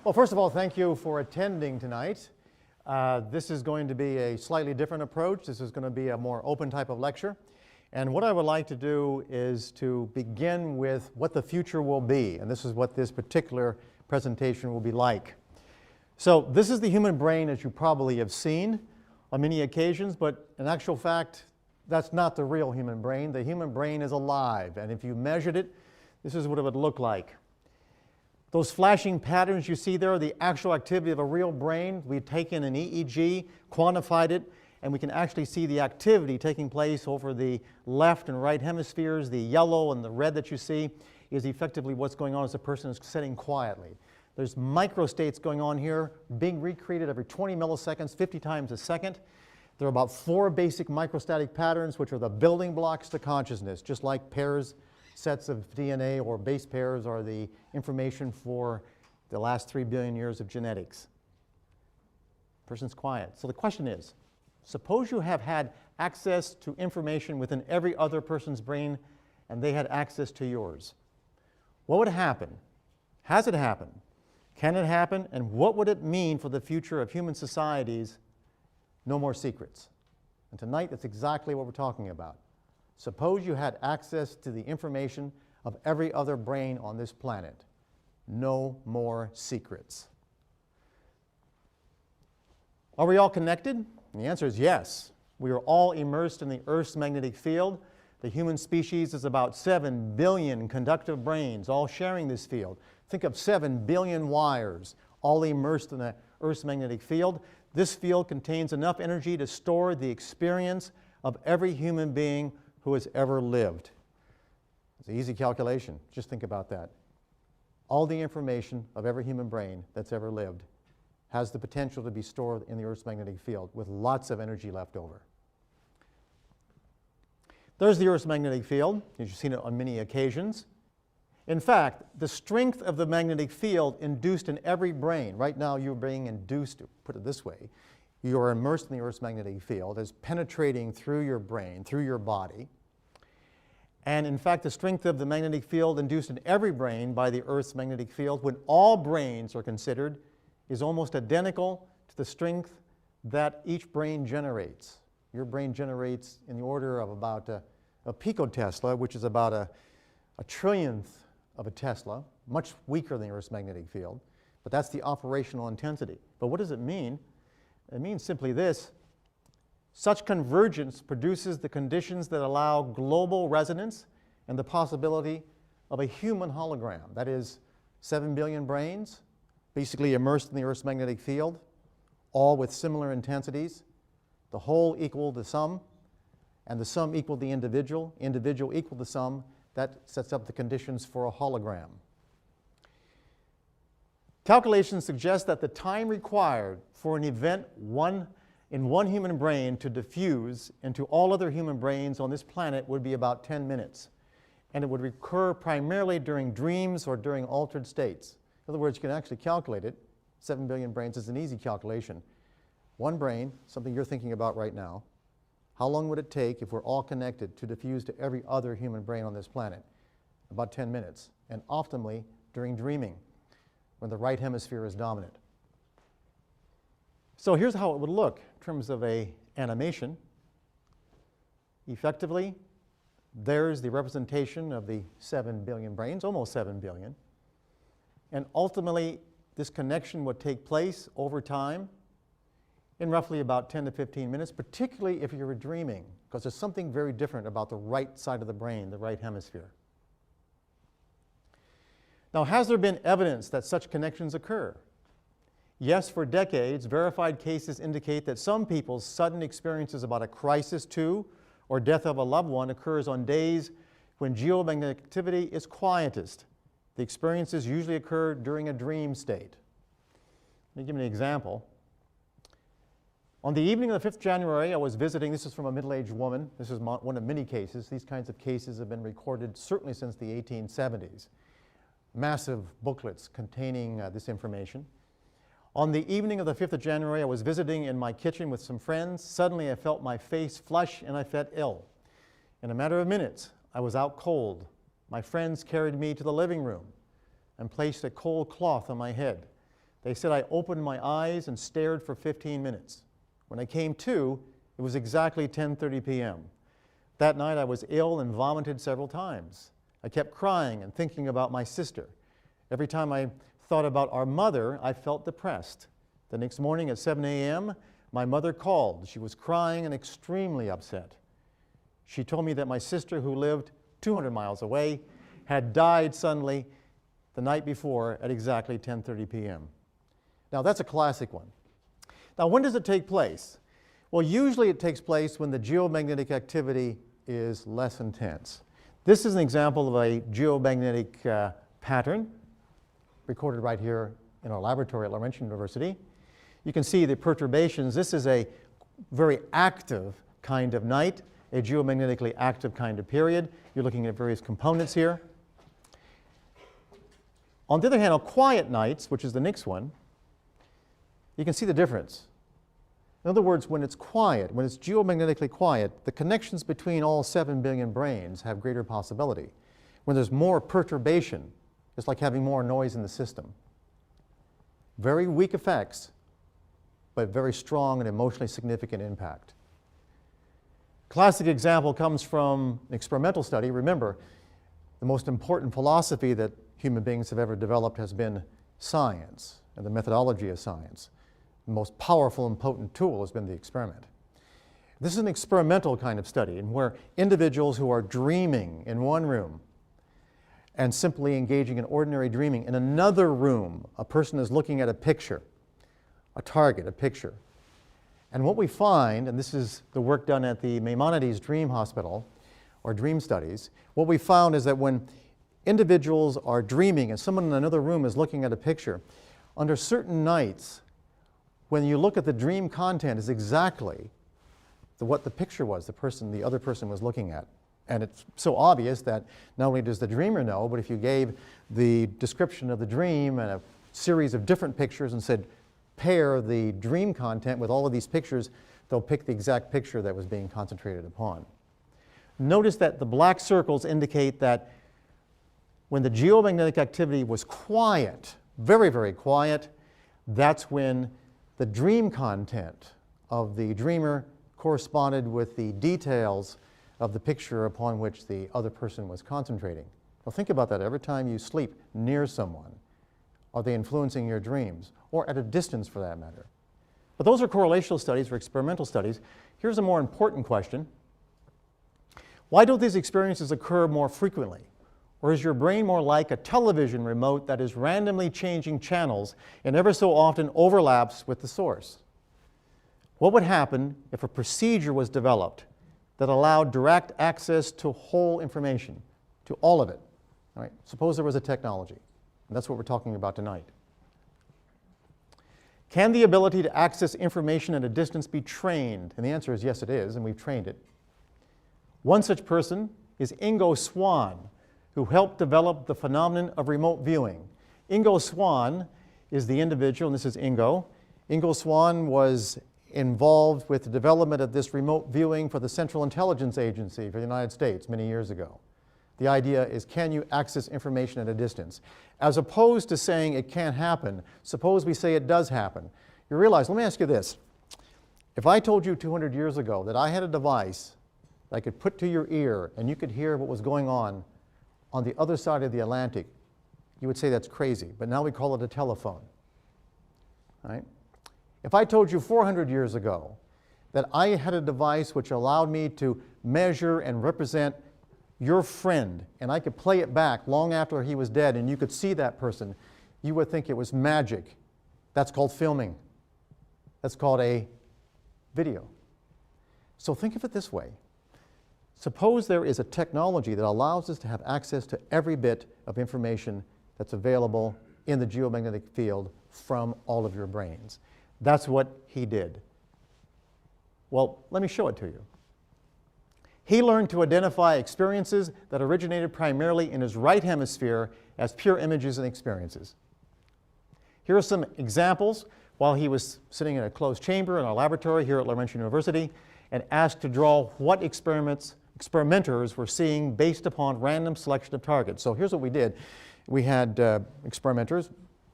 Well, first of all, thank you for attending tonight. This is going to be a slightly different approach. This is going to be a more open type of lecture. And what I would like to do is to begin with what the future will be. And this is what this particular presentation will be like. So this is the human brain, as you probably have seen on many occasions, but in actual fact, that's not the real human brain. The human brain is alive, and if you measured it, this is what it would look like. Those flashing patterns you see there are the actual activity of a real brain. We've taken an EEG, quantified it, and we can actually see the activity taking place over the left and right hemispheres. The yellow and the red that you see is effectively what's going on as a person is sitting quietly. There's microstates going on here, being recreated every 20 milliseconds, 50 times a second. There are about 4 basic microstatic patterns, which are the building blocks to consciousness, just like pairs, sets of DNA or base pairs are the information for the last 3 billion years of genetics. Person's quiet. So the question is, suppose you have had access to information within every other person's brain and they had access to yours. What would happen? Has it happened? Can it happen? And what would it mean for the future of human societies? No more secrets. And tonight, that's exactly what we're talking about. Suppose you had access to the information of every other brain on this planet. No more secrets. Are we all connected? And the answer is yes. We are all immersed in the Earth's magnetic field. The human species is about 7 billion conductive brains, all sharing this field. Think of 7 billion wires, all immersed in the Earth's magnetic field. This field contains enough energy to store the experience of every human being who has ever lived. It's an easy calculation. Just think about that. All the information of every human brain that's ever lived has the potential to be stored in the Earth's magnetic field with lots of energy left over. There's the Earth's magnetic field. You've seen it on many occasions. In fact, the strength of the magnetic field induced in every brain, right now you're being induced, to put it this way, you are immersed in the Earth's magnetic field, is penetrating through your brain, through your body. And in fact, the strength of the magnetic field induced in every brain by the Earth's magnetic field, when all brains are considered, is almost identical to the strength that each brain generates. Your brain generates in the order of about a picotesla, which is about a trillionth of a Tesla, much weaker than the Earth's magnetic field. But that's the operational intensity. But what does it mean? It means simply this. Such convergence produces the conditions that allow global resonance and the possibility of a human hologram. That is, 7 billion brains, basically immersed in the Earth's magnetic field, all with similar intensities. The whole equal the sum, and the sum equal the individual equal the sum. That sets up the conditions for a hologram. Calculations suggest that the time required for an event in one human brain to diffuse into all other human brains on this planet would be about 10 minutes. And it would occur primarily during dreams or during altered states. In other words, you can actually calculate it. 7 billion brains is an easy calculation. One brain, something you're thinking about right now, how long would it take if we're all connected to diffuse to every other human brain on this planet? About 10 minutes, and optimally during dreaming, when the right hemisphere is dominant. So here's how it would look in terms of an animation. Effectively, there's the representation of the 7 billion brains, almost 7 billion. And ultimately, this connection would take place over time in roughly about 10 to 15 minutes, particularly if you were dreaming, because there's something very different about the right side of the brain, the right hemisphere. Now, has there been evidence that such connections occur? Yes, for decades, verified cases indicate that some people's sudden experiences about a crisis to or death of a loved one occurs on days when geomagnetic activity is quietest. The experiences usually occur during a dream state. Let me give you an example. On the evening of the 5th January, I was visiting, this is from a middle-aged woman. This is one of many cases. These kinds of cases have been recorded certainly since the 1870s. Massive booklets containing this information. On the evening of the 5th of January, I was visiting in my kitchen with some friends. Suddenly, I felt my face flush and I felt ill. In a matter of minutes, I was out cold. My friends carried me to the living room and placed a cold cloth on my head. They said I opened my eyes and stared for 15 minutes. When I came to, it was exactly 10:30 p.m. That night I was ill and vomited several times. I kept crying and thinking about my sister. Every time I thought about our mother, I felt depressed. The next morning at 7 a.m., my mother called. She was crying and extremely upset. She told me that my sister, who lived 200 miles away, had died suddenly the night before at exactly 10:30 p.m. Now that's a classic one. Now when does it take place? Well, usually it takes place when the geomagnetic activity is less intense. This is an example of a geomagnetic pattern recorded right here in our laboratory at Laurentian University. You can see the perturbations. This is a very active kind of night, a geomagnetically active kind of period. You're looking at various components here. On the other hand, on quiet nights, which is the next one, you can see the difference. In other words, when it's quiet, when it's geomagnetically quiet, the connections between all 7 billion brains have greater possibility. When there's more perturbation, it's like having more noise in the system. Very weak effects, but very strong and emotionally significant impact. Classic example comes from an experimental study. Remember, the most important philosophy that human beings have ever developed has been science and the methodology of science. The most powerful and potent tool has been the experiment. This is an experimental kind of study in where individuals who are dreaming in one room and simply engaging in ordinary dreaming in another room, a person is looking at a picture, a target, a picture. And what we find, and this is the work done at the Maimonides Dream Hospital, or dream studies, what we found is that when individuals are dreaming and someone in another room is looking at a picture, under certain nights, when you look at the dream content is exactly what the picture was the other person was looking at. And it's so obvious that not only does the dreamer know, but if you gave the description of the dream and a series of different pictures and said, pair the dream content with all of these pictures, they'll pick the exact picture that was being concentrated upon. Notice that the black circles indicate that when the geomagnetic activity was quiet, very, very quiet, that's when the dream content of the dreamer corresponded with the details of the picture upon which the other person was concentrating. Now think about that. Every time you sleep near someone, are they influencing your dreams? Or at a distance for that matter. But those are correlational studies or experimental studies. Here's a more important question. Why don't these experiences occur more frequently? Or is your brain more like a television remote that is randomly changing channels and ever so often overlaps with the source? What would happen if a procedure was developed that allowed direct access to whole information, to all of it? All right? Suppose there was a technology, and that's what we're talking about tonight. Can the ability to access information at a distance be trained? And the answer is yes, it is, and we've trained it. One such person is Ingo Swann, who helped develop the phenomenon of remote viewing. Ingo Swann is the individual, and this is Ingo. Ingo Swann was involved with the development of this remote viewing for the Central Intelligence Agency for the United States many years ago. The idea is, can you access information at a distance? As opposed to saying it can't happen, suppose we say it does happen. You realize, let me ask you this. If I told you 200 years ago that I had a device that I could put to your ear and you could hear what was going on the other side of the Atlantic, you would say that's crazy. But now we call it a telephone. Right? If I told you 400 years ago that I had a device which allowed me to measure and represent your friend, and I could play it back long after he was dead, and you could see that person, you would think it was magic. That's called filming. That's called a video. So think of it this way. Suppose there is a technology that allows us to have access to every bit of information that's available in the geomagnetic field from all of your brains. That's what he did. Well, let me show it to you. He learned to identify experiences that originated primarily in his right hemisphere as pure images and experiences. Here are some examples while he was sitting in a closed chamber in our laboratory here at Laurentian University and asked to draw what experimenters were seeing based upon random selection of targets. So here's what we did. We had experimenters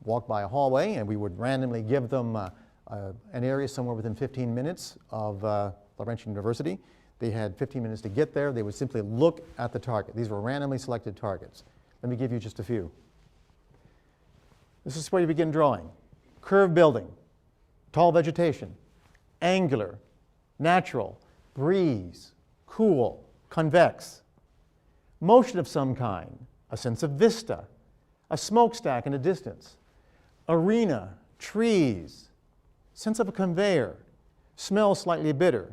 walk by a hallway, and we would randomly give them an area somewhere within 15 minutes of Laurentian University. They had 15 minutes to get there. They would simply look at the target. These were randomly selected targets. Let me give you just a few. This is where you begin drawing. Curved building, tall vegetation, angular, natural, breeze, cool, convex, motion of some kind, a sense of vista, a smokestack in the distance, arena, trees, sense of a conveyor, smell slightly bitter.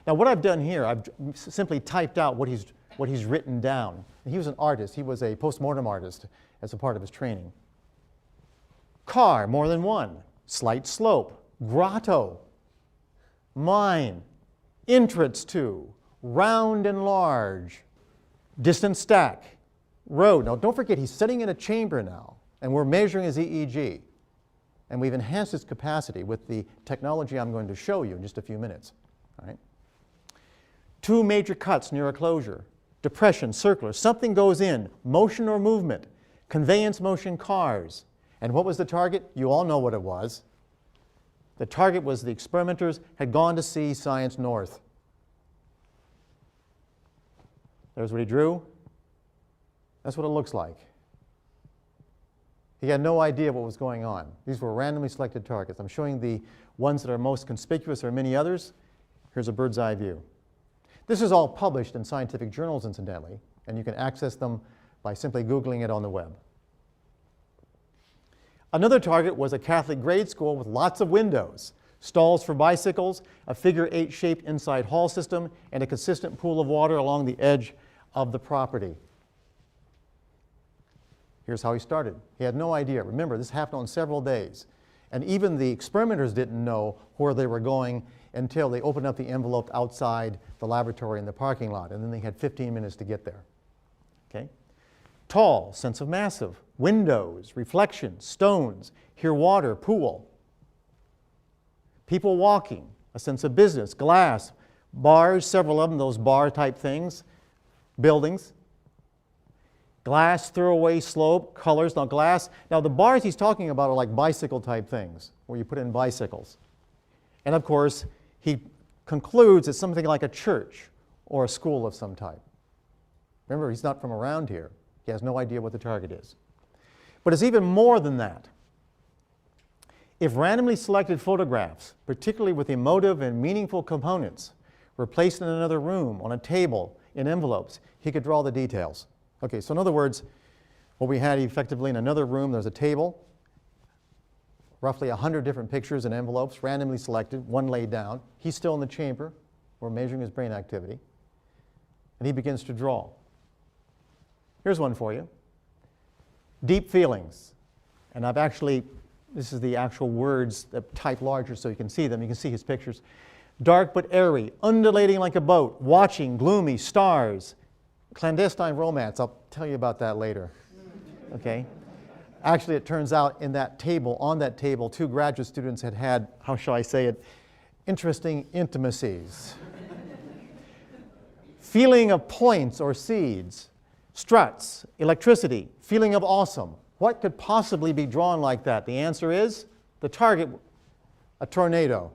Now what I've done here, I've simply typed out what he's written down. He was an artist. He was a postmortem artist as a part of his training. Car, more than one. Slight slope, grotto, mine, entrance to, round and large, distant stack, road. Now don't forget, he's sitting in a chamber now, and we're measuring his EEG. And we've enhanced its capacity with the technology I'm going to show you in just a few minutes. All right? Two major cuts near a closure, depression, circular, something goes in, motion or movement, conveyance motion, cars. And what was the target? You all know what it was. The target was the experimenters had gone to see Science North. There's what he drew. That's what it looks like. He had no idea what was going on. These were randomly selected targets. I'm showing the ones that are most conspicuous. There are many others. Here's a bird's eye view. This is all published in scientific journals, incidentally, and you can access them by simply Googling it on the web. Another target was a Catholic grade school with lots of windows, stalls for bicycles, a figure-8 shaped inside hall system, and a consistent pool of water along the edge of the property. Here's how he started. He had no idea. Remember, this happened on several days. And even the experimenters didn't know where they were going until they opened up the envelope outside the laboratory in the parking lot. And then they had 15 minutes to get there. Okay? Tall, sense of massive, windows, reflections, stones, hear water, pool. People walking, a sense of business, glass, bars, several of them, those bar-type things, buildings. Glass, throwaway slope, colors. Now glass, now the bars he's talking about are like bicycle-type things, where you put in bicycles. And of course, he concludes it's something like a church or a school of some type. Remember, he's not from around here. He has no idea what the target is. But it's even more than that. If randomly selected photographs, particularly with emotive and meaningful components, were placed in another room, on a table, in envelopes, he could draw the details. Okay, so in other words, what we had effectively in another room, there's a table, roughly 100 different pictures in envelopes, randomly selected, one laid down. He's still in the chamber. We're measuring his brain activity. And he begins to draw. Here's one for you. Deep feelings. And I've actually, this is the actual words that type larger so you can see them. You can see his pictures. Dark but airy, undulating like a boat, watching, gloomy, stars. Clandestine romance, I'll tell you about that later. Okay? Actually, it turns out in that table, on that table, two graduate students had, how shall I say it, interesting intimacies. Feeling of points or seeds, struts, electricity, feeling of awesome. What could possibly be drawn like that? The answer is the target, a tornado.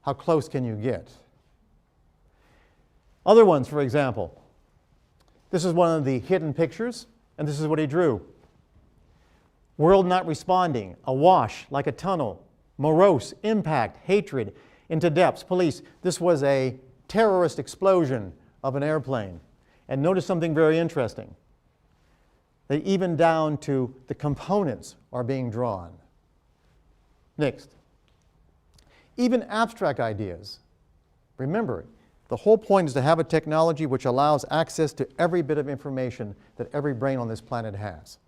How close can you get? Other ones, for example. This is one of the hidden pictures, and this is what he drew. World not responding, awash like a tunnel, morose, impact, hatred, into depths, police. This was a terrorist explosion of an airplane. And notice something very interesting. That even down to the components are being drawn. Next. Even abstract ideas. Remember, the whole point is to have a technology which allows access to every bit of information that every brain on this planet has.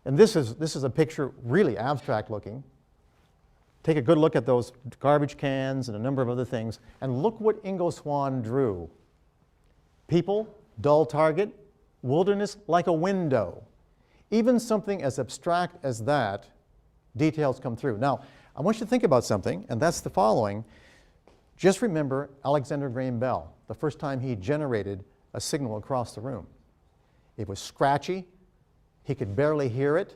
And this is a picture really abstract looking. Take a good look at those garbage cans and a number of other things, and look what Ingo Swann drew. People, dull target, wilderness like a window. Even something as abstract as that, details come through. Now, I want you to think about something, and that's the following. Just remember Alexander Graham Bell, the first time he generated a signal across the room. It was scratchy. He could barely hear it.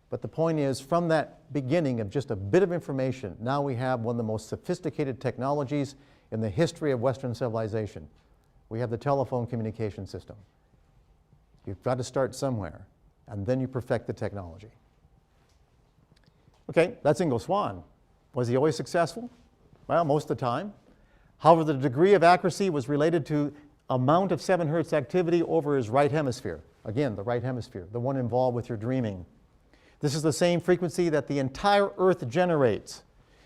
But the point is, from that beginning of just a bit of information, now we have one of the most sophisticated technologies in the history of Western civilization. We have the telephone communication system. You've got to start somewhere, and then you perfect the technology. Okay, that's Ingo Swann. Was he always successful? Well, most of the time. However, the degree of accuracy was related to amount of 7 Hertz activity over his right hemisphere. Again, the right hemisphere, the one involved with your dreaming. This is the same frequency that the entire Earth generates.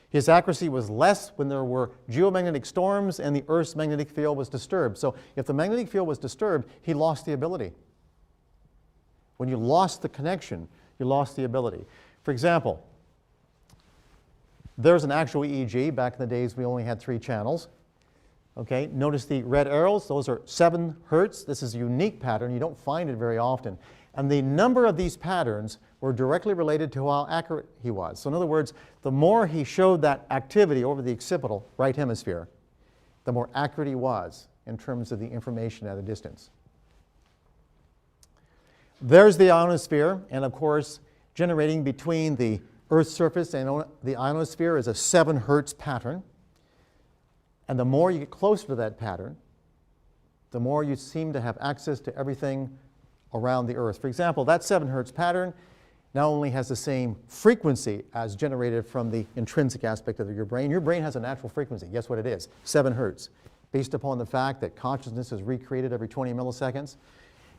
His accuracy was less when there were geomagnetic storms and the Earth's magnetic field was disturbed. So if the magnetic field was disturbed, he lost the ability. When you lost the connection, you lost the ability. For example, there's an actual EEG. Back in the days, we only had 3 channels. Okay, notice the red arrows. Those are 7 Hertz. This is a unique pattern. You don't find it very often. And the number of these patterns were directly related to how accurate he was. So in other words, the more he showed that activity over the occipital right hemisphere, the more accurate he was in terms of the information at a distance. There's the ionosphere, and of course, generating between the Earth's surface and the ionosphere is a 7 Hertz pattern. And the more you get closer to that pattern, the more you seem to have access to everything around the Earth. For example, that 7 Hertz pattern not only has the same frequency as generated from the intrinsic aspect of your brain. Your brain has a natural frequency. Guess what it is? 7 Hertz. Based upon the fact that consciousness is recreated every 20 milliseconds.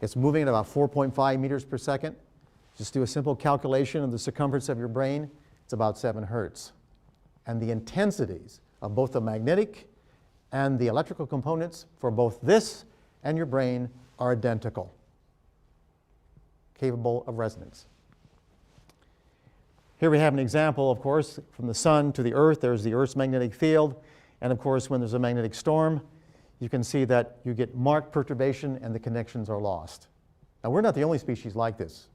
It's moving at about 4.5 meters per second. Just do a simple calculation of the circumference of your brain. It's about 7 Hertz. And the intensities of both the magnetic and the electrical components for both this and your brain are identical, capable of resonance. Here we have an example, of course, from the sun to the Earth. There's the Earth's magnetic field. And of course, when there's a magnetic storm, you can see that you get marked perturbation and the connections are lost. Now, we're not the only species like this.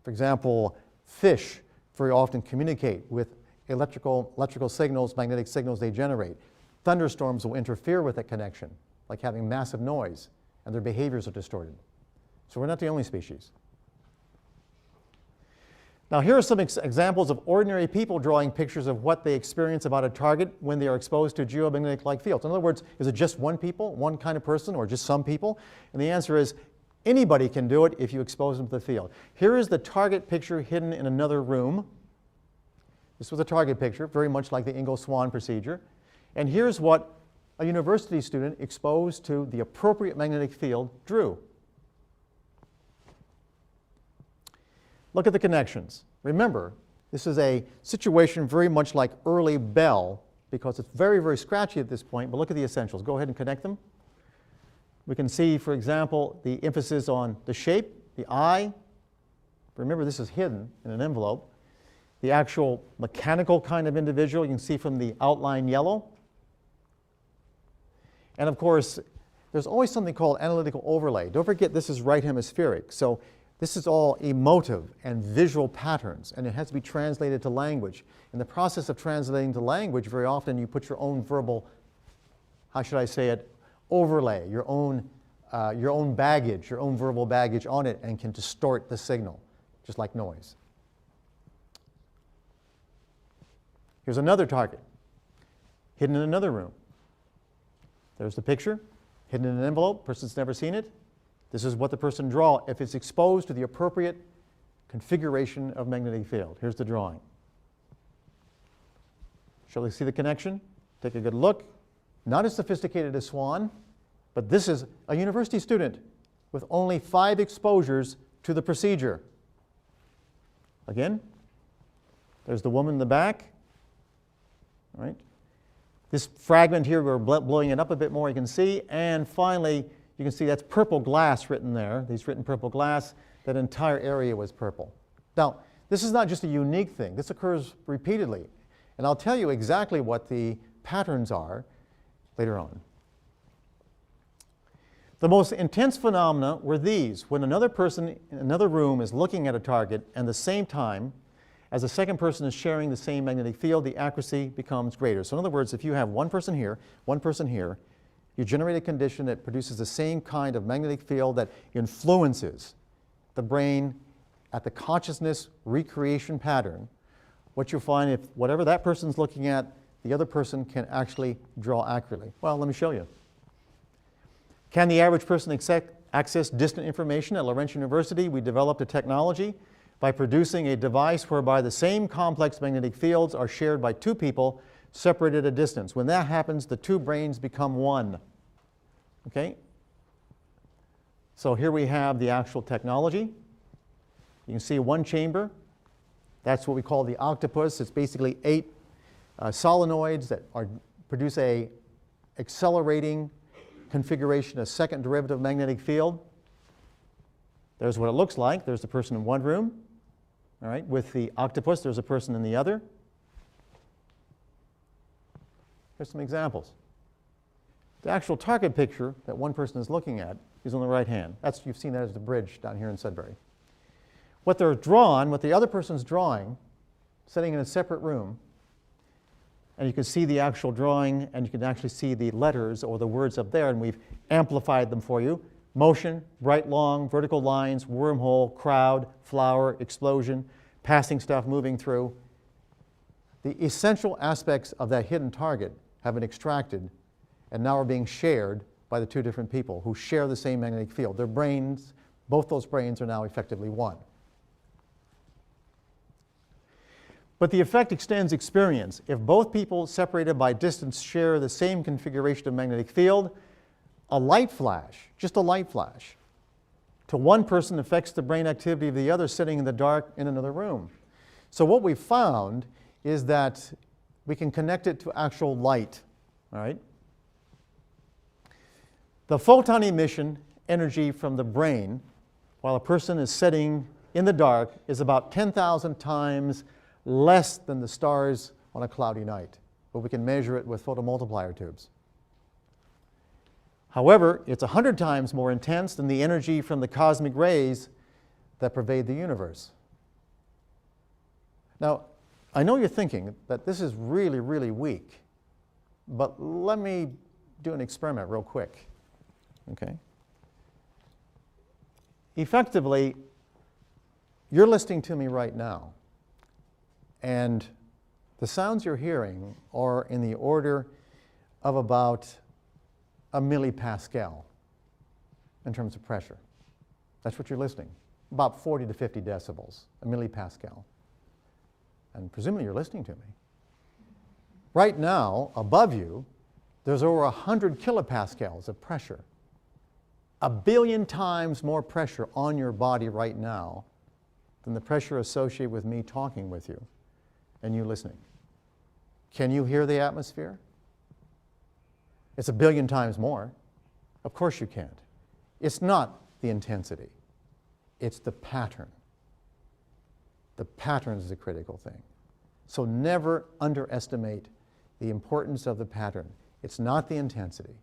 For example, fish very often communicate with electrical signals, magnetic signals they generate. Thunderstorms will interfere with that connection, like having massive noise, and their behaviors are distorted. So we're not the only species. Now, here are some examples of ordinary people drawing pictures of what they experience about a target when they are exposed to geomagnetic-like fields. In other words, is it just one kind of person, or just some people? And the answer is anybody can do it if you expose them to the field. Here is the target picture hidden in another room. This was a target picture, very much like the Ingo Swann procedure. And here's what a university student exposed to the appropriate magnetic field drew. Look at the connections. Remember, this is a situation very much like early Bell, because it's very, very scratchy at this point, but look at the essentials. Go ahead and connect them. We can see, for example, the emphasis on the shape, the eye. Remember, this is hidden in an envelope. The actual mechanical kind of individual, you can see from the outline yellow. And of course, there's always something called analytical overlay. Don't forget, this is right hemispheric. So this is all emotive and visual patterns, and it has to be translated to language. In the process of translating to language, very often you put your own verbal, how should I say it, overlay, your own baggage, your own verbal baggage on it, and can distort the signal, just like noise. Here's another target, hidden in another room. There's the picture, hidden in an envelope, person's never seen it. This is what the person draw if it's exposed to the appropriate configuration of magnetic field. Here's the drawing. Shall we see the connection? Take a good look. Not as sophisticated as Swann, but this is a university student with only 5 exposures to the procedure. Again, there's the woman in the back. All right. This fragment here, we're blowing it up a bit more, you can see. And finally, you can see that's purple glass written there. He's written purple glass. That entire area was purple. Now, this is not just a unique thing. This occurs repeatedly. And I'll tell you exactly what the patterns are later on. The most intense phenomena were these. When another person in another room is looking at a target and at the same time, as the second person is sharing the same magnetic field, the accuracy becomes greater. So in other words, if you have one person here, you generate a condition that produces the same kind of magnetic field that influences the brain at the consciousness recreation pattern, what you'll find, if whatever that person's looking at, the other person can actually draw accurately. Well, let me show you. Can the average person access distant information? At Laurentian University, we developed a technology by producing a device whereby the same complex magnetic fields are shared by two people separated at a distance. When that happens, the two brains become one. Okay? So here we have the actual technology. You can see one chamber. That's what we call the octopus. It's basically 8 solenoids that produce a accelerating configuration, a second derivative magnetic field. There's what it looks like. There's the person in one room. All right, with the octopus, there's a person in the other. Here's some examples. The actual target picture that one person is looking at is on the right hand. You've seen that as the bridge down here in Sudbury. What they're drawn, what the other person's drawing, sitting in a separate room, and you can see the actual drawing, and you can actually see the letters or the words up there, and we've amplified them for you. Motion, bright long, vertical lines, wormhole, crowd, flower, explosion, passing stuff moving through. The essential aspects of that hidden target have been extracted and now are being shared by the two different people who share the same magnetic field. Their brains, both those brains are now effectively one. But the effect extends experience. If both people separated by distance share the same configuration of magnetic field, a light flash, just a light flash, to one person affects the brain activity of the other sitting in the dark in another room. So what we've found is that we can connect it to actual light, all right? The photon emission energy from the brain while a person is sitting in the dark is about 10,000 times less than the stars on a cloudy night, but we can measure it with photomultiplier tubes. However, it's 100 times more intense than the energy from the cosmic rays that pervade the universe. Now, I know you're thinking that this is really, really weak, but let me do an experiment real quick. Okay? Effectively, you're listening to me right now, and the sounds you're hearing are in the order of about a millipascal in terms of pressure. That's what you're listening. About 40 to 50 decibels, a millipascal. And presumably you're listening to me. Right now, above you, there's over 100 kilopascals of pressure. 1 billion times more pressure on your body right now than the pressure associated with me talking with you and you listening. Can you hear the atmosphere? It's 1 billion times more. Of course you can't. It's not the intensity. It's the pattern. The pattern is the critical thing. So never underestimate the importance of the pattern. It's not the intensity.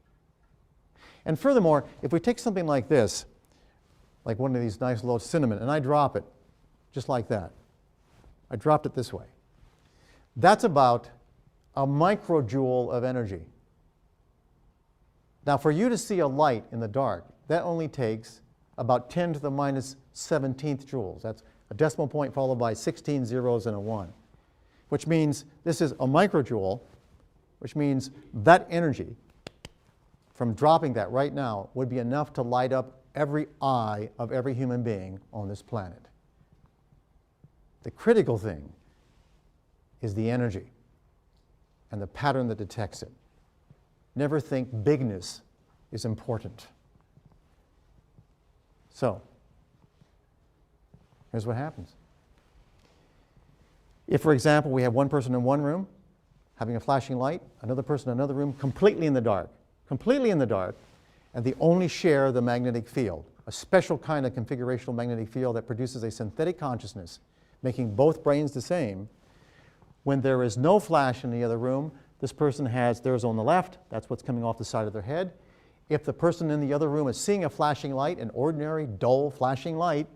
And furthermore, if we take something like this, like one of these nice little cinnamon, and I drop it just like that. I dropped it this way. That's about a microjoule of energy. Now, for you to see a light in the dark, that only takes about 10 to the minus 17th joules. That's a decimal point followed by 16 zeros and a 1, which means this is a microjoule, which means that energy from dropping that right now would be enough to light up every eye of every human being on this planet. The critical thing is the energy and the pattern that detects it. Never think bigness is important. So, here's what happens. If, for example, we have one person in one room having a flashing light, another person in another room completely in the dark, and they only share the magnetic field, a special kind of configurational magnetic field that produces a synthetic consciousness, making both brains the same. When there is no flash in the other room, this person has theirs on the left, that's what's coming off the side of their head. If the person in the other room is seeing a flashing light, an ordinary, dull, flashing light,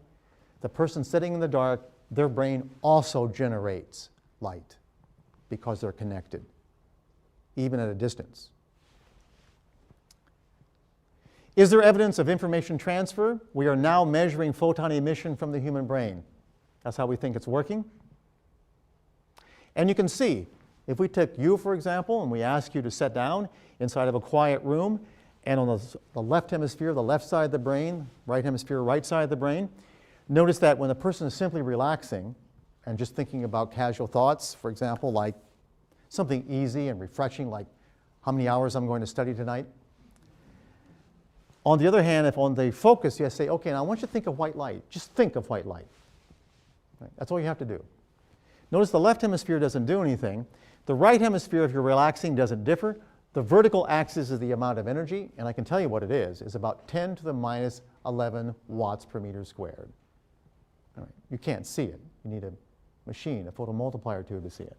the person sitting in the dark, their brain also generates light because they're connected, even at a distance. Is there evidence of information transfer? We are now measuring photon emission from the human brain. That's how we think it's working. And you can see, if we took you, for example, and we ask you to sit down inside of a quiet room, and on the left hemisphere, the left side of the brain, right hemisphere, right side of the brain, notice that when a person is simply relaxing and just thinking about casual thoughts, for example, like something easy and refreshing, like how many hours I'm going to study tonight. On the other hand, if on the focus you say, okay, now I want you to think of white light. Just think of white light. Right? That's all you have to do. Notice the left hemisphere doesn't do anything. The right hemisphere, if you're relaxing, doesn't differ. The vertical axis is the amount of energy, and I can tell you what it is about 10 to the minus 11 watts per meter squared. All right. You can't see it. You need a machine, a photomultiplier tube to see it.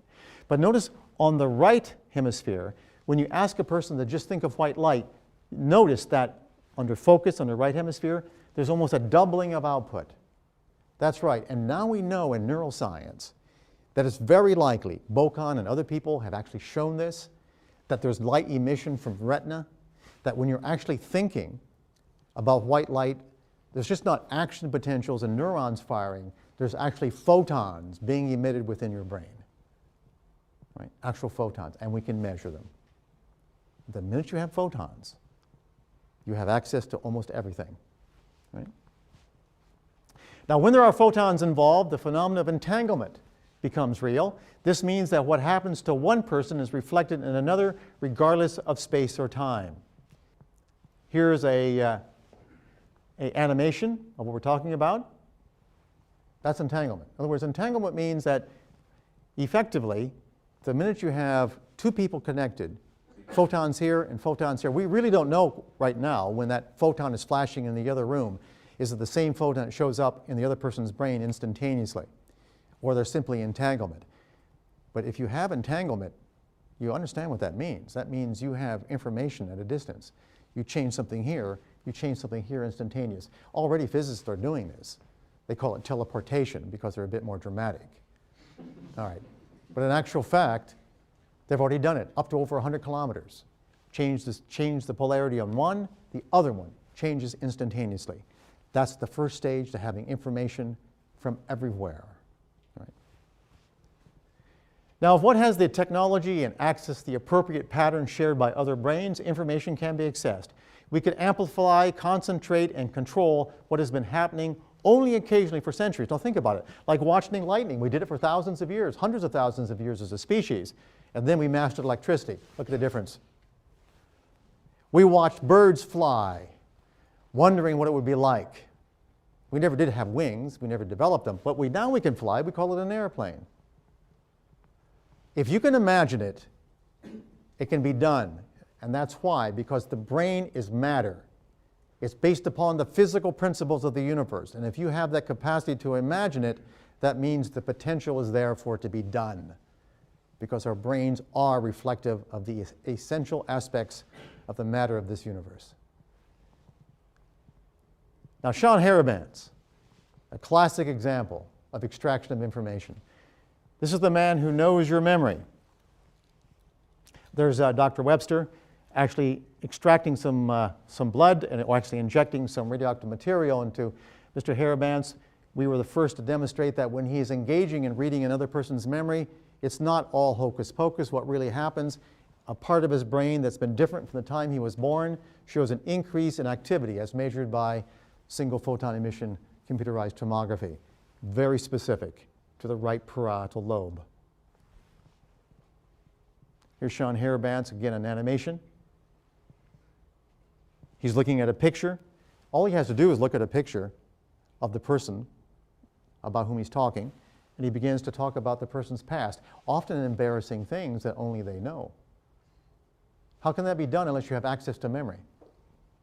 But notice on the right hemisphere, when you ask a person to just think of white light, notice that under focus on the right hemisphere, there's almost a doubling of output. That's right. And now we know in neuroscience that it's very likely, Bocan and other people have actually shown this, that there's light emission from retina, that when you're actually thinking about white light, there's just not action potentials and neurons firing, there's actually photons being emitted within your brain. Right? Actual photons, and we can measure them. The minute you have photons, you have access to almost everything. Right? Now, when there are photons involved, the phenomenon of entanglement becomes real. This means that what happens to one person is reflected in another regardless of space or time. Here's an animation of what we're talking about. That's entanglement. In other words, entanglement means that effectively, the minute you have two people connected, photons here and photons here, we really don't know right now when that photon is flashing in the other room, is it the same photon that shows up in the other person's brain instantaneously, or there's simply entanglement. But if you have entanglement, you understand what that means. That means you have information at a distance. You change something here, you change something here instantaneous. Already physicists are doing this. They call it teleportation because they're a bit more dramatic. All right. But in actual fact, they've already done it up to over 100 kilometers. Change the polarity on one, the other one changes instantaneously. That's the first stage to having information from everywhere. Right? Now, if one has the technology and access the appropriate patterns shared by other brains, information can be accessed. We can amplify, concentrate, and control what has been happening only occasionally for centuries. Now think about it. Like watching lightning. We did it for thousands of years, hundreds of thousands of years as a species. And then we mastered electricity. Look at the difference. We watched birds fly, wondering what it would be like. We never did have wings. We never developed them. But now we can fly. We call it an airplane. If you can imagine it, it can be done. And that's why, because the brain is matter. It's based upon the physical principles of the universe. And if you have that capacity to imagine it, that means the potential is there for it to be done. Because our brains are reflective of the essential aspects of the matter of this universe. Now, Sean Harabanz, a classic example of extraction of information. This is the man who knows your memory. There's Dr. Webster actually extracting some blood and actually injecting some radioactive material into Mr. Harabanz. We were the first to demonstrate that when he's engaging in reading another person's memory, it's not all hocus pocus. What really happens, a part of his brain that's been different from the time he was born shows an increase in activity as measured by single photon emission computerized tomography. Very specific to the right parietal lobe. Here's Sean Harabanz, again, an animation. He's looking at a picture. All he has to do is look at a picture of the person about whom he's talking, and he begins to talk about the person's past, often embarrassing things that only they know. How can that be done unless you have access to memory?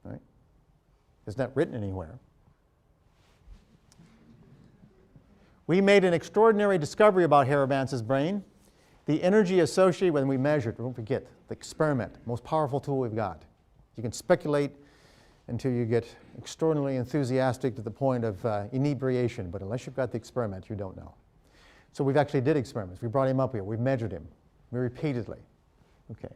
Right? It's not written anywhere. We made an extraordinary discovery about Harabanz's brain. The energy associated when we measured, don't forget, the experiment, most powerful tool we've got. You can speculate until you get extraordinarily enthusiastic to the point of inebriation, but unless you've got the experiment, you don't know. So we've actually did experiments. We brought him up here. We've measured him repeatedly. Okay.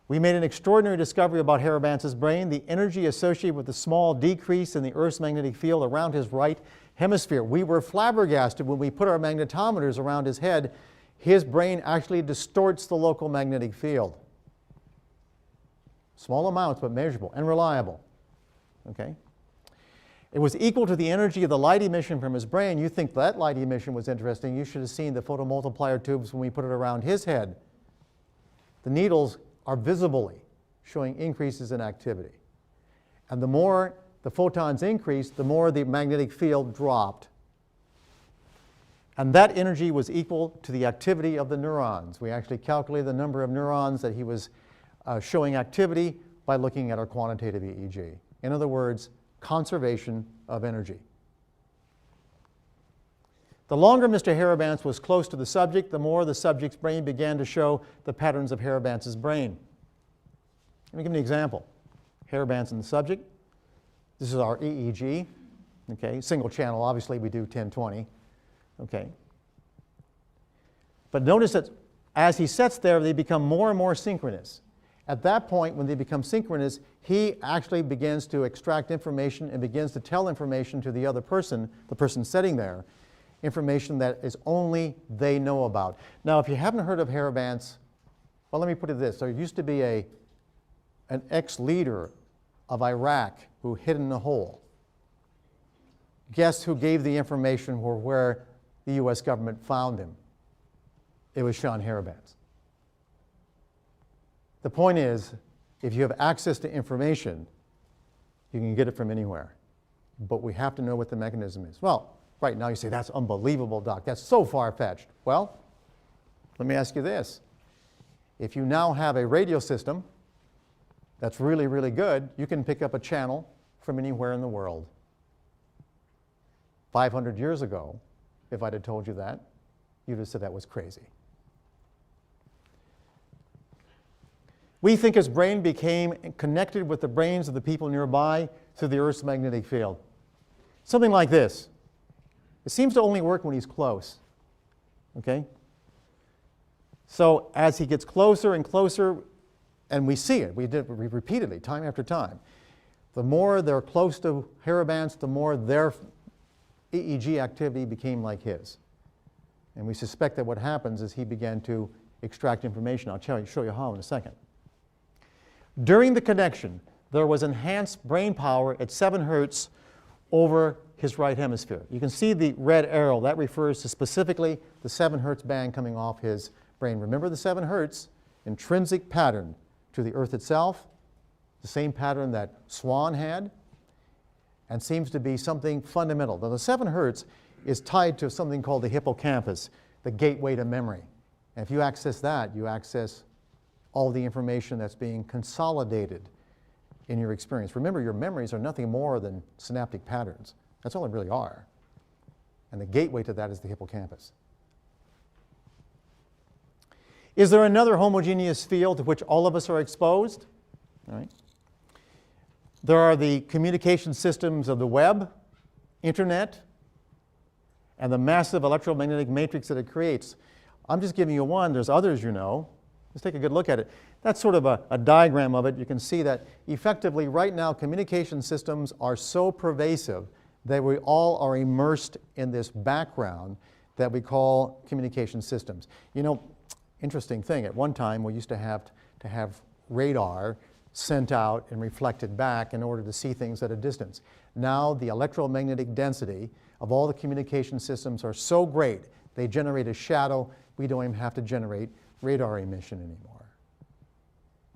We made an extraordinary discovery about Harabanz's brain. The energy associated with the small decrease in the Earth's magnetic field around his right hemisphere. We were flabbergasted when we put our magnetometers around his head. His brain actually distorts the local magnetic field. Small amounts, but measurable and reliable. Okay? It was equal to the energy of the light emission from his brain. You think that light emission was interesting. You should have seen the photomultiplier tubes when we put it around his head. The needles are visibly showing increases in activity. And the more the photons increased, the more the magnetic field dropped. And that energy was equal to the activity of the neurons. We actually calculated the number of neurons that he was showing activity by looking at our quantitative EEG. In other words, conservation of energy. The longer Mr. Harabanz was close to the subject, the more the subject's brain began to show the patterns of Harabanz's brain. Let me give you an example. Harabanz and the subject. This is our EEG. Okay, single channel, obviously we do 1020. Okay. But notice that as he sits there, they become more and more synchronous. At that point, when they become synchronous, he actually begins to extract information and begins to tell information to the other person, the person sitting there, information that is only they know about. Now, if you haven't heard of Harabanz, well, let me put it this. There used to be an ex-leader of Iraq who hid in a hole. Guess who gave the information or where the U.S. government found him? It was Sean Harabanz. The point is, if you have access to information, you can get it from anywhere. But we have to know what the mechanism is. Well, right now you say, that's unbelievable, Doc. That's so far-fetched. Well, let me ask you this. If you now have a radio system that's really, really good, you can pick up a channel from anywhere in the world. 500 years ago, if I'd have told you that, you'd have said that was crazy. We think his brain became connected with the brains of the people nearby through the Earth's magnetic field. Something like this. It seems to only work when he's close. Okay? So as he gets closer and closer, and we see it, we repeatedly, time after time, the more they're close to Harabanz, the more their EEG activity became like his. And we suspect that what happens is he began to extract information. I'll show you how in a second. During the connection, there was enhanced brain power at 7 hertz over his right hemisphere. You can see the red arrow. That refers to specifically the 7 hertz band coming off his brain. Remember the 7 hertz, intrinsic pattern to the Earth itself, the same pattern that Swan had, and seems to be something fundamental. Now, the 7 hertz is tied to something called the hippocampus, the gateway to memory. And if you access that, you access all the information that's being consolidated in your experience. Remember, your memories are nothing more than synaptic patterns. That's all they really are. And the gateway to that is the hippocampus. Is there another homogeneous field to which all of us are exposed? All right. There are the communication systems of the web, internet, and the massive electromagnetic matrix that it creates. I'm just giving you one. There's others, you know. Let's take a good look at it. That's sort of a diagram of it. You can see that effectively right now communication systems are so pervasive that we all are immersed in this background that we call communication systems. You know, interesting thing, at one time we used to have radar sent out and reflected back in order to see things at a distance. Now the electromagnetic density of all the communication systems are so great, they generate a shadow. We don't even have to generate radar emission anymore.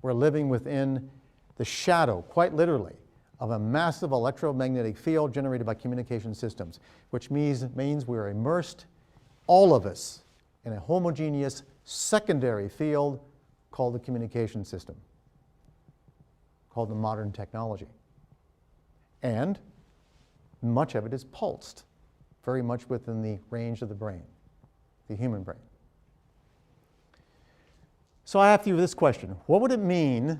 We're living within the shadow, quite literally, of a massive electromagnetic field generated by communication systems, which means we're immersed, all of us, in a homogeneous secondary field called the communication system, called the modern technology. And much of it is pulsed, very much within the range of the brain, the human brain. So I ask you this question. What would it mean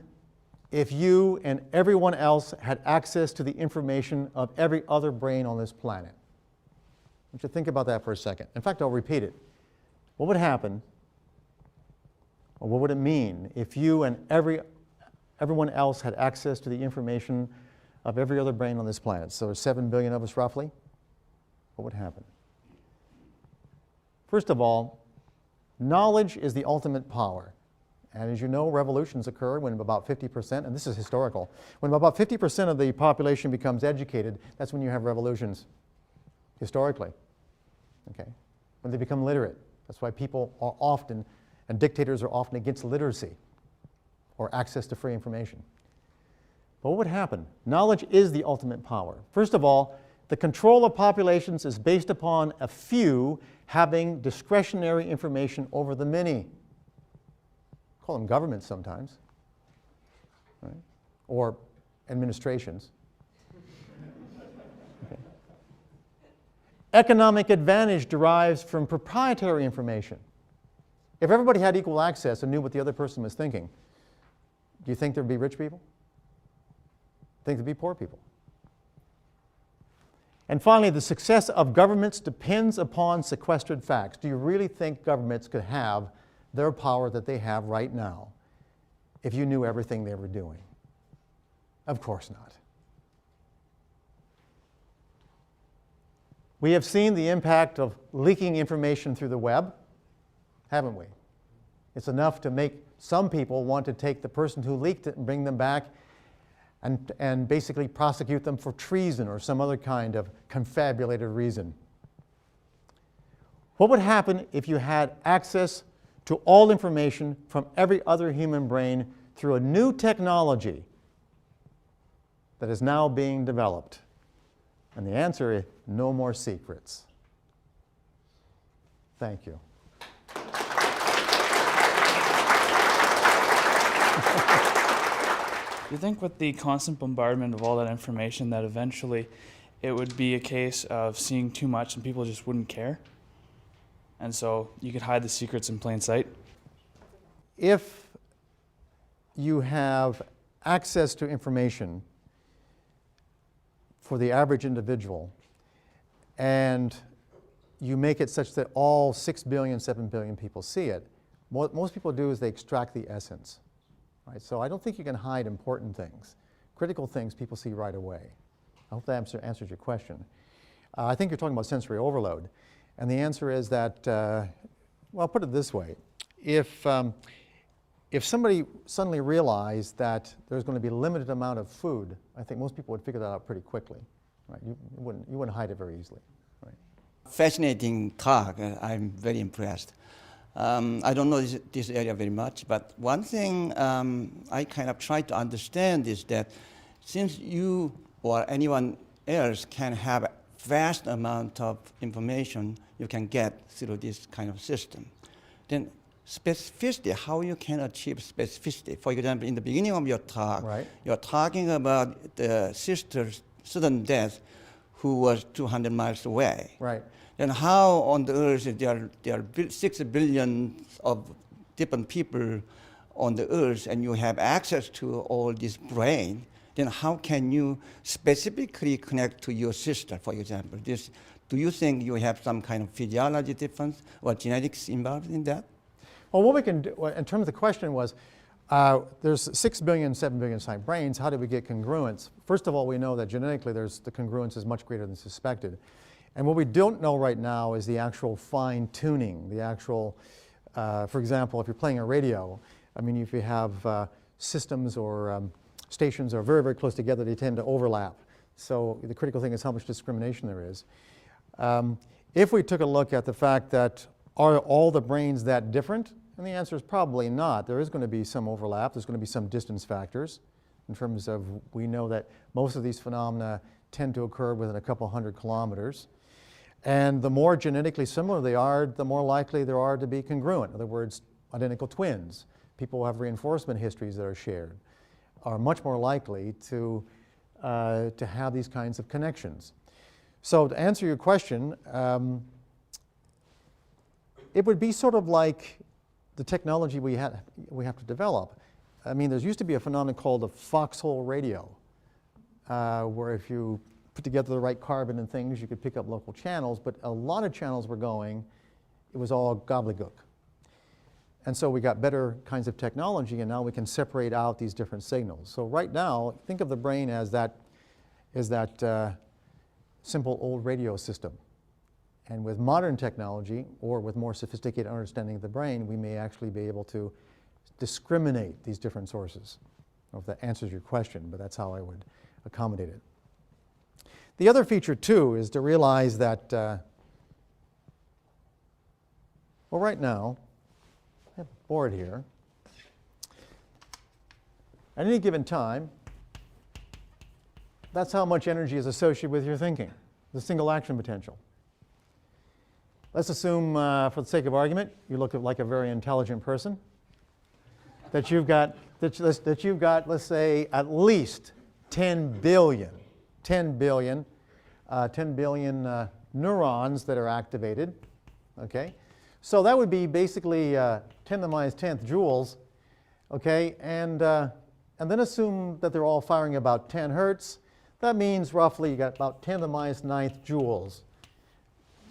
if you and everyone else had access to the information of every other brain on this planet? I want you to think about that for a second. In fact, I'll repeat it. What would happen, or what would it mean if you and everyone else had access to the information of every other brain on this planet? So there's 7 billion of us roughly. what would happen? First of all, knowledge is the ultimate power. And as you know, revolutions occur when about 50%, and this is historical, when about 50% of the population becomes educated, that's when you have revolutions, historically, okay? When they become literate. That's why people are often, and dictators are often against literacy or access to free information. But what would happen? Knowledge is the ultimate power. First of all, the control of populations is based upon a few having discretionary information over the many. Call them governments sometimes, right? Or administrations. Okay. Economic advantage derives from proprietary information. If everybody had equal access and knew what the other person was thinking, do you think there'd be rich people? Think there'd be poor people? And finally, the success of governments depends upon sequestered facts. Do you really think governments could have their power that they have right now if you knew everything they were doing? Of course not. We have seen the impact of leaking information through the web, haven't we? It's enough to make some people want to take the person who leaked it and bring them back and basically prosecute them for treason or some other kind of confabulated reason. What would happen if you had access to all information from every other human brain through a new technology that is now being developed? And the answer is no more secrets. Thank you. Do you think with the constant bombardment of all that information that eventually it would be a case of seeing too much and people just wouldn't care? And so you could hide the secrets in plain sight? If you have access to information for the average individual and you make it such that all 6 billion, 7 billion people see it, what most people do is they extract the essence. Right? So I don't think you can hide important things. Critical things people see right away. I hope that answers your question. I think you're talking about sensory overload. And the answer is that, well, I'll put it this way. If somebody suddenly realized that there's going to be a limited amount of food, I think most people would figure that out pretty quickly. Right? You wouldn't hide it very easily. Right? Fascinating talk. I'm very impressed. I don't know this area very much, but one thing I kind of try to understand is that since you or anyone else can have a vast amount of information you can get through this kind of system, then specificity, how you can achieve specificity. For example, in the beginning of your talk, right, you're talking about the sister's sudden death who was 200 miles away. Right. Then how on the earth there are 6 billion of different people on the earth and you have access to all this brain, then how can you specifically connect to your sister, for example? Do you think you have some kind of physiology difference or genetics involved in that? Well, what we can do, in terms of the question was, there's 6 billion, 7 billion sized brains. How do we get congruence? First of all, we know that genetically the congruence is much greater than suspected. And what we don't know right now is the actual fine tuning, the actual, for example, if you're playing a radio, I mean, if you have systems or stations that are very, very close together, they tend to overlap. So the critical thing is how much discrimination there is. If we took a look at the fact that are all the brains that different, and the answer is probably not. There is going to be some overlap. There's going to be some distance factors in terms of we know that most of these phenomena tend to occur within a couple hundred kilometers. And the more genetically similar they are, the more likely there are to be congruent. In other words, identical twins, people who have reinforcement histories that are shared, are much more likely to have these kinds of connections. So to answer your question, it would be sort of like the technology we have to develop. I mean, there used to be a phenomenon called a foxhole radio, where if you put together the right carbon and things, you could pick up local channels, but a lot of channels were going, it was all gobbledygook. And so we got better kinds of technology, and now we can separate out these different signals. So right now, think of the brain as that simple old radio system. And with modern technology, or with more sophisticated understanding of the brain, we may actually be able to discriminate these different sources. I don't know if that answers your question, but that's how I would accommodate it. The other feature, too, is to realize that, well, right now, I have a board here. At any given time, that's how much energy is associated with your thinking, the single action potential. Let's assume, for the sake of argument, you look like a very intelligent person, that you've got, let's say, at least 10 billion neurons that are activated. Okay, so that would be basically 10 to the minus 10th joules. Okay, and then assume that they're all firing about 10 hertz. That means roughly you got about 10 to the minus 9th joules.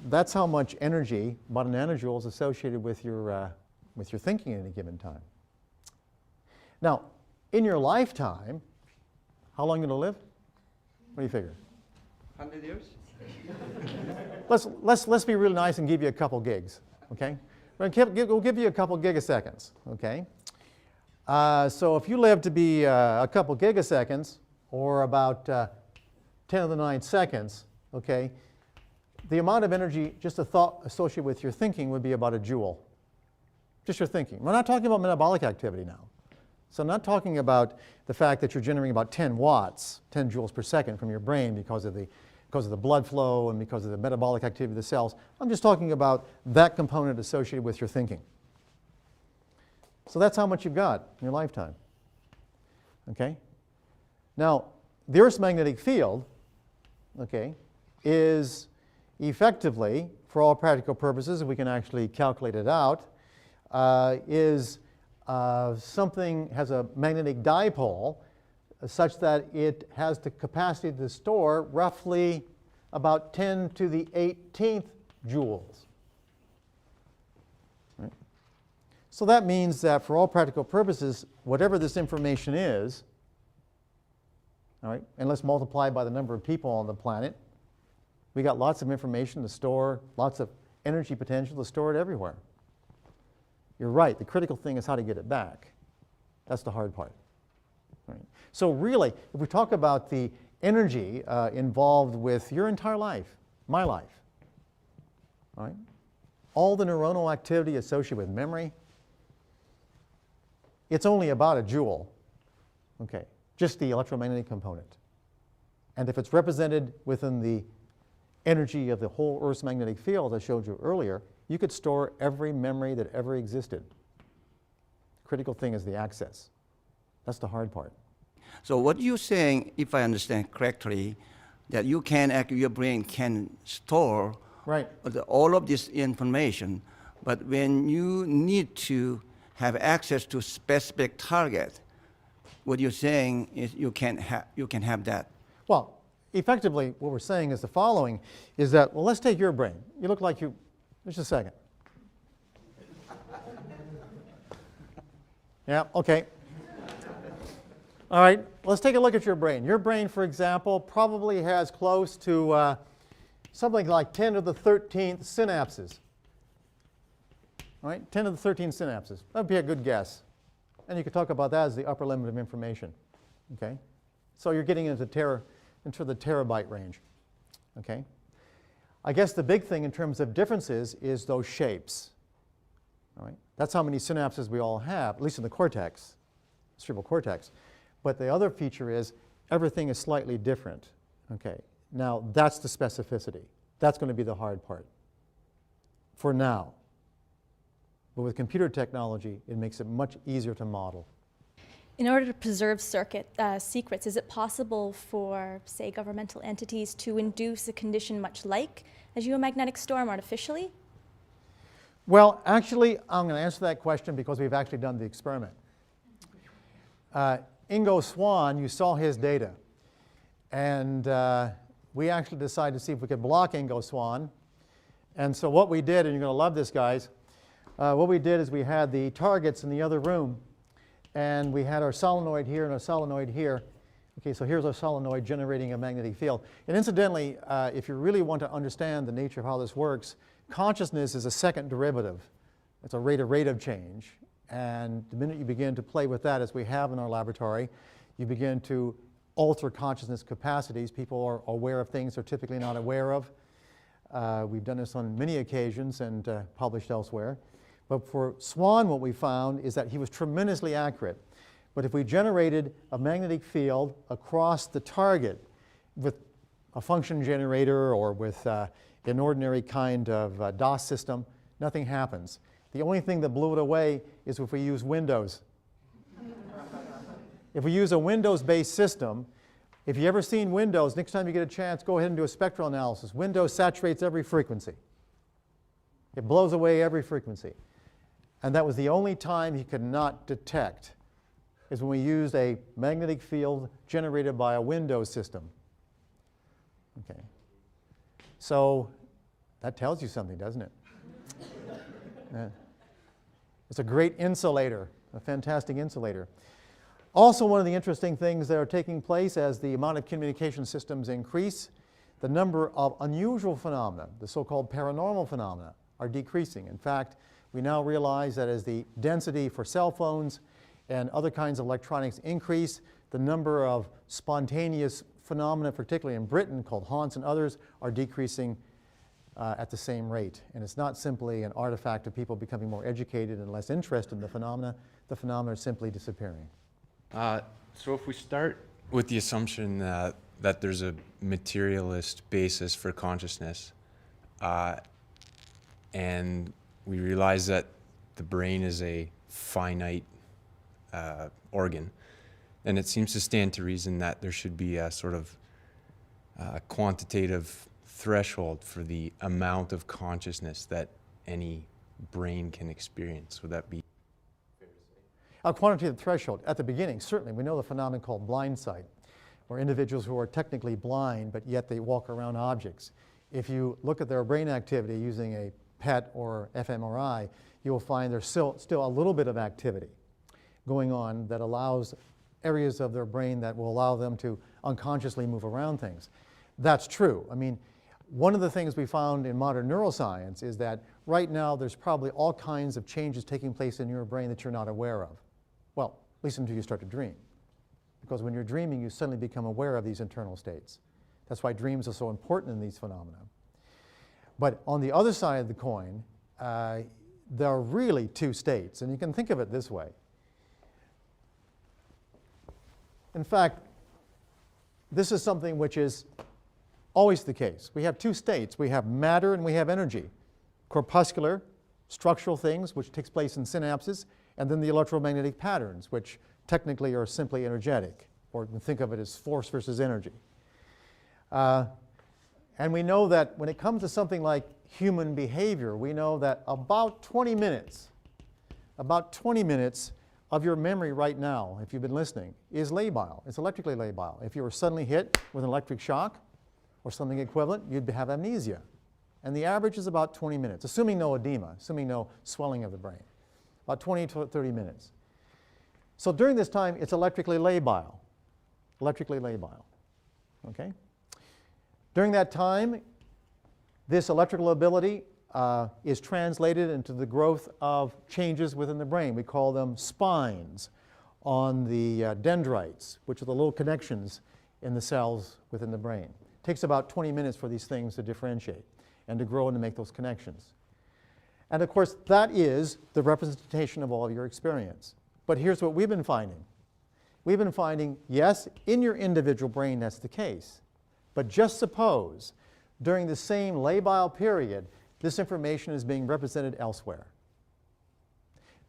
That's how much energy, about a nanojoule, is associated with your thinking at any given time. Now, in your lifetime, how long are you going to live? What do you figure? 100 years? Let's be really nice and give you a couple gigs, okay? We'll give you a couple gigaseconds, okay? So if you live to be a couple gigaseconds, or about 10 to the 9 seconds, okay, the amount of energy, just a thought associated with your thinking, would be about a joule. Just your thinking. We're not talking about metabolic activity now. So I'm not talking about the fact that you're generating about 10 watts, 10 joules per second from your brain because of the blood flow and because of the metabolic activity of the cells. I'm just talking about that component associated with your thinking. So that's how much you've got in your lifetime. Okay? Now, the Earth's magnetic field, okay, is effectively, for all practical purposes, if we can actually calculate it out, something has a magnetic dipole such that it has the capacity to store roughly about 10 to the 18th joules. Right? So that means that for all practical purposes, whatever this information is, all right, and let's multiply by the number of people on the planet, we got lots of information to store, lots of energy potential to store it everywhere. You're right, the critical thing is how to get it back. That's the hard part. Right? So really, if we talk about the energy involved with your entire life, my life, right? All the neuronal activity associated with memory, it's only about a joule, okay, just the electromagnetic component. And if it's represented within the energy of the whole Earth's magnetic field, I showed you earlier, you could store every memory that ever existed. The critical thing is the access. That's the hard part. So what you're saying, if I understand correctly, that you can actually, your brain can store right. all of this information, but when you need to have access to specific target, what you're saying is you can have that. Well, effectively, what we're saying is the following, is that, well, let's take your brain. You look like you, just a second. Yeah, okay. All right, let's take a look at your brain. Your brain, for example, probably has close to something like 10 to the 13th synapses. All right, 10 to the 13th synapses. That would be a good guess. And you could talk about that as the upper limit of information. Okay? So you're getting into the terabyte range. Okay? I guess the big thing in terms of differences is those shapes. All right? That's how many synapses we all have, at least in the cortex, cerebral cortex. But the other feature is everything is slightly different. Okay? Now, that's the specificity. That's going to be the hard part for now. But with computer technology, it makes it much easier to model. In order to preserve secrets, is it possible for, say, governmental entities to induce a condition much like a geomagnetic storm artificially? Well, actually, I'm going to answer that question because we've actually done the experiment. Ingo Swann, you saw his data. And we actually decided to see if we could block Ingo Swann. And so what we did, and you're going to love this, guys, what we did is we had the targets in the other room, and we had our solenoid here and our solenoid here. Okay, so here's a solenoid generating a magnetic field. And incidentally, if you really want to understand the nature of how this works, consciousness is a second derivative. It's a rate of change. And the minute you begin to play with that, as we have in our laboratory, you begin to alter consciousness capacities. People are aware of things they're typically not aware of. We've done this on many occasions and published elsewhere. But for Swan, what we found is that he was tremendously accurate. But if we generated a magnetic field across the target with a function generator or with an ordinary kind of DOS system, nothing happens. The only thing that blew it away is if we use Windows. If we use a Windows-based system, if you've ever seen Windows, next time you get a chance, go ahead and do a spectral analysis. Windows saturates every frequency. It blows away every frequency. And that was the only time he could not detect, is when we used a magnetic field generated by a Windows system. Okay. So that tells you something, doesn't it? It's a great insulator, a fantastic insulator. Also, one of the interesting things that are taking place as the amount of communication systems increase, the number of unusual phenomena, the so-called paranormal phenomena, are decreasing. In fact, we now realize that as the density for cell phones and other kinds of electronics increase, the number of spontaneous phenomena, particularly in Britain, called haunts and others, are decreasing at the same rate. And it's not simply an artifact of people becoming more educated and less interested in the phenomena are simply disappearing. So if we start with the assumption that there's a materialist basis for consciousness, and we realize that the brain is a finite organ, then it seems to stand to reason that there should be a sort of quantitative threshold for the amount of consciousness that any brain can experience. Would that be fair to say? A quantitative threshold at the beginning, certainly. We know the phenomenon called blind sight, where individuals who are technically blind, but yet they walk around objects. If you look at their brain activity using a PET or fMRI, you will find there's still a little bit of activity going on that allows areas of their brain that will allow them to unconsciously move around things. That's true. I mean, one of the things we found in modern neuroscience is that right now there's probably all kinds of changes taking place in your brain that you're not aware of. Well, at least until you start to dream. Because when you're dreaming, you suddenly become aware of these internal states. That's why dreams are so important in these phenomena. But on the other side of the coin, there are really two states, and you can think of it this way. In fact, this is something which is always the case. We have two states. We have matter and we have energy. Corpuscular, structural things, which takes place in synapses, and then the electromagnetic patterns, which technically are simply energetic, or you can think of it as force versus energy. And we know that when it comes to something like human behavior, we know that about 20 minutes of your memory right now, if you've been listening, is labile. It's electrically labile. If you were suddenly hit with an electric shock or something equivalent, you'd have amnesia. And the average is about 20 minutes, assuming no edema, assuming no swelling of the brain. About 20 to 30 minutes. So during this time, it's electrically labile. Electrically labile. Okay? During that time, this electrical ability is translated into the growth of changes within the brain. We call them spines on the dendrites, which are the little connections in the cells within the brain. It takes about 20 minutes for these things to differentiate and to grow and to make those connections. And of course, that is the representation of all of your experience. But here's what we've been finding. We've been finding, yes, in your individual brain that's the case. But just suppose during the same labile period, this information is being represented elsewhere.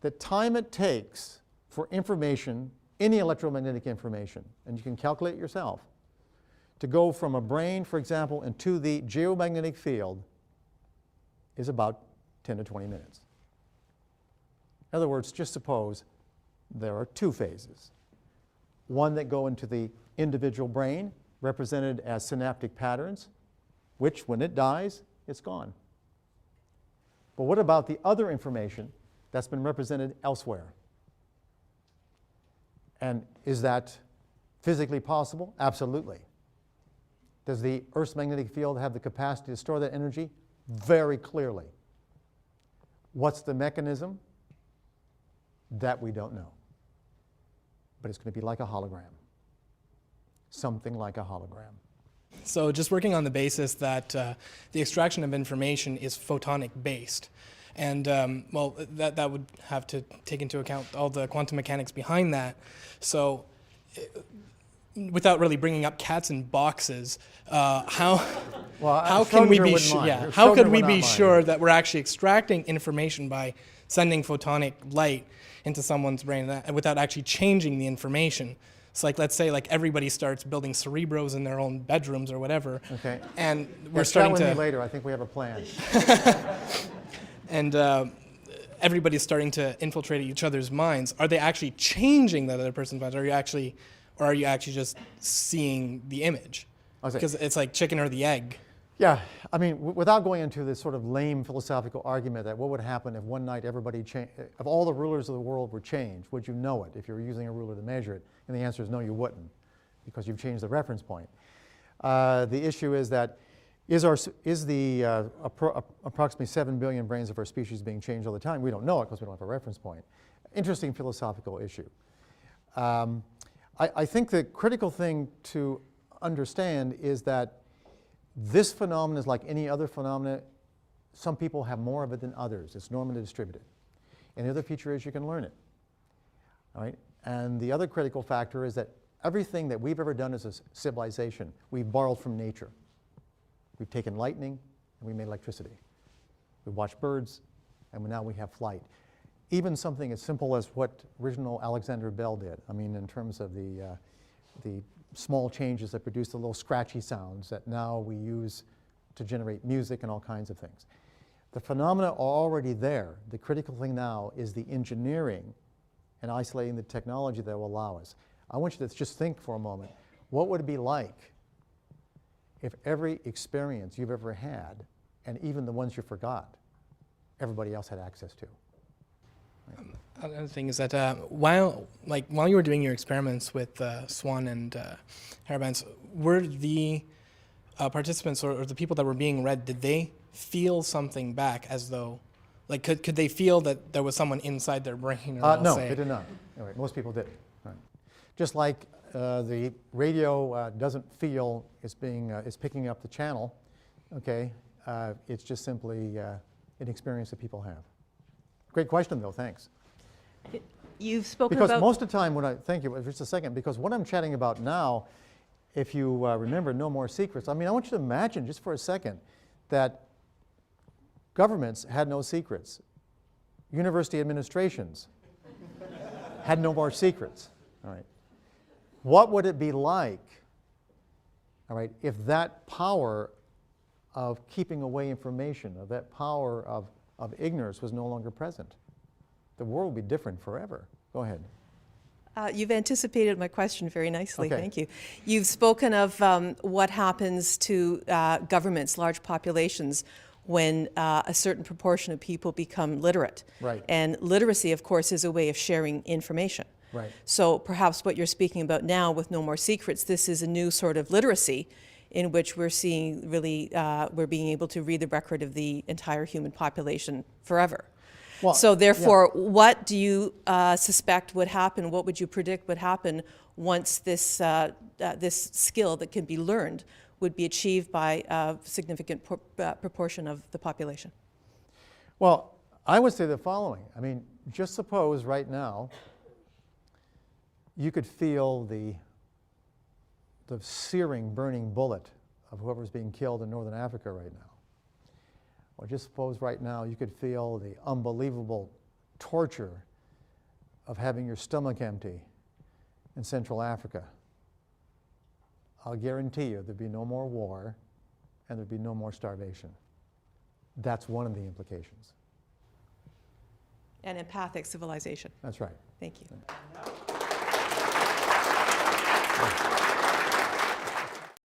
The time it takes for information, any electromagnetic information, and you can calculate yourself, to go from a brain, for example, into the geomagnetic field is about 10 to 20 minutes. In other words, just suppose there are two phases. One that go into the individual brain, represented as synaptic patterns, which, when it dies, it's gone. But what about the other information that's been represented elsewhere? And is that Physically possible? Absolutely. Does the Earth's magnetic field have the capacity to store that energy? Very clearly. What's the mechanism? That we don't know. But it's going to be like a hologram. Something like a hologram. So just working on the basis that the extraction of information is photonic based. And well, that would have to take into account all the quantum mechanics behind that. So without really bringing up cats in boxes, how can we be how could we be sure that we're actually extracting information by sending photonic light into someone's brain without actually changing the information? It's like, let's say, like everybody starts building cerebros in their own bedrooms or whatever. Okay. And we're starting chat with to me later. I think we have a plan. and everybody's starting to infiltrate each other's minds. Are they actually changing that other person's mind? Or are you actually just seeing the image? Because it's like chicken or the egg. Yeah, I mean, without going into this sort of lame philosophical argument that what would happen if one night if all the rulers of the world were changed, would you know it if you were using a ruler to measure it? And the answer is no, you wouldn't, because you've changed the reference point. The issue is that approximately 7 billion brains of our species being changed all the time? We don't know it because we don't have a reference point. Interesting philosophical issue. I think the critical thing to understand is that this phenomenon is like any other phenomenon. Some people have more of it than others. It's normally distributed. And the other feature is you can learn it. All right? And the other critical factor is that everything that we've ever done as a civilization, we've borrowed from nature. We've taken lightning and we made electricity. We watched birds and now we have flight. Even something as simple as what original Alexander Bell did. I mean, in terms of the small changes that produce the little scratchy sounds that now we use to generate music and all kinds of things. The phenomena are already there. The critical thing now is the engineering and isolating the technology that will allow us. I want you to just think for a moment, what would it be like if every experience you've ever had, and even the ones you forgot, everybody else had access to? Another thing is that while you were doing your experiments with Swan and hairbands, were the participants or the people that were being read, did they feel something back as though, like could they feel that there was someone inside their brain? Or No, they did not. Anyway, most people did. Right. Just like the radio doesn't feel it's picking up the channel, okay? It's just simply an experience that people have. Great question, though. Thanks. You've spoken because about... most of the time thank you, just a second, because what I'm chatting about now, if you remember No More Secrets, I mean, I want you to imagine just for a second that governments had no secrets. University administrations had no more secrets. All right. What would it be like, all right, if that power of keeping away information, of that power of ignorance was no longer present? The world would be different forever. Go ahead. You've anticipated my question very nicely. Okay. Thank you. You've spoken of what happens to governments, large populations, when a certain proportion of people become literate. Right. And literacy, of course, is a way of sharing information. Right. So perhaps what you're speaking about now with No More Secrets, this is a new sort of literacy in which we're seeing really, we're being able to read the record of the entire human population forever. Well, so therefore, what do you suspect would happen? What would you predict would happen once this, this skill that can be learned would be achieved by a significant proportion of the population? Well, I would say the following. I mean, just suppose right now you could feel the searing, burning bullet of whoever's being killed in northern Africa right now. Or just suppose right now you could feel the unbelievable torture of having your stomach empty in Central Africa. I'll guarantee you there'd be no more war and there'd be no more starvation. That's one of the implications. An empathic civilization. That's right. Thank you. Yeah.